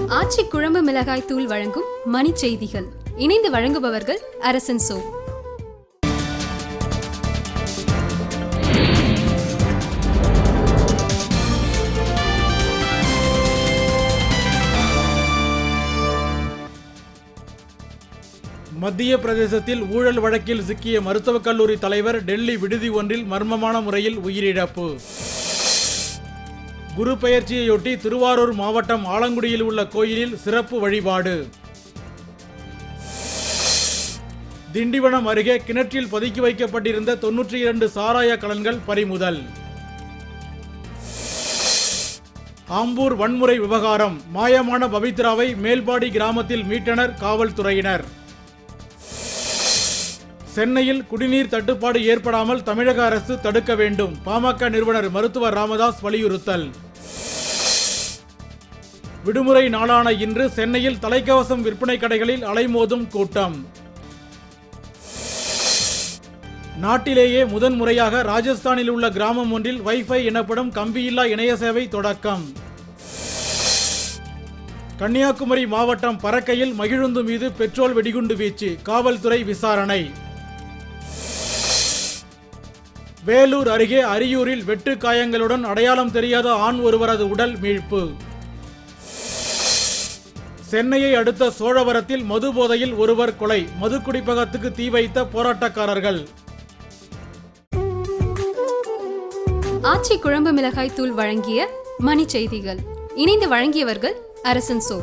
ஆச்சி குழம்பு மிளகாய் தூள் வழங்கும் மணி செய்திகள். இணைந்து வழங்குபவர்கள் அரசன் சோ. மத்திய பிரதேசத்தில் ஊழல் வழக்கில் சிக்கிய மருத்துவக் கல்லூரி தலைவர் டெல்லி விடுதி ஒன்றில் மர்மமான முறையில் உயிரிழப்பு. குரு பெயர்ச்சியையொட்டி திருவாரூர் மாவட்டம் ஆலங்குடியில் உள்ள கோயிலில் சிறப்பு வழிபாடு. திண்டிவனம் அருகே கிணற்றில் பதுக்கி வைக்கப்பட்டிருந்த 92 சாராய கலன்கள் பறிமுதல். ஆம்பூர் வன்முறை விவகாரம், மாயமான பவித்ராவை மேல்பாடி கிராமத்தில் மீட்டனர் காவல்துறையினர். சென்னையில் குடிநீர் தட்டுப்பாடு ஏற்படாமல் தமிழக அரசு தடுக்க வேண்டும், பாமக நிறுவனர் மருத்துவர் ராமதாஸ் வலியுறுத்தல். விடுமுறை நாளான இன்று சென்னையில் தலைக்கவசம் விற்பனை கடைகளில் அலைமோதும் கூட்டம். நாட்டிலேயே முதன்முறையாக ராஜஸ்தானில் உள்ள கிராமம் ஒன்றில் வைஃபை எனப்படும் கம்பியில்லா இணைய சேவை தொடக்கம். கன்னியாகுமரி மாவட்டம் பறக்கையில் மகிழுந்து மீது பெட்ரோல் வெடிகுண்டு வீச்சு, காவல்துறை விசாரணை. வேலூர் அருகே அரியூரில் வெட்டு காயங்களுடன் அடையாளம் தெரியாத ஆண் ஒருவரது உடல் மீட்பு. சென்னையை அடுத்த சோழவரத்தில் மது போதையில் ஒருவர் கொலை, மது குடிப்பகத்துக்கு தீ வைத்த போராட்டக்காரர்கள். ஆச்சி குழம்பு மிளகாய் தூள் வழங்கிய மணி செய்திகள். இணைந்து வழங்கியவர்கள் அரசன் சோ.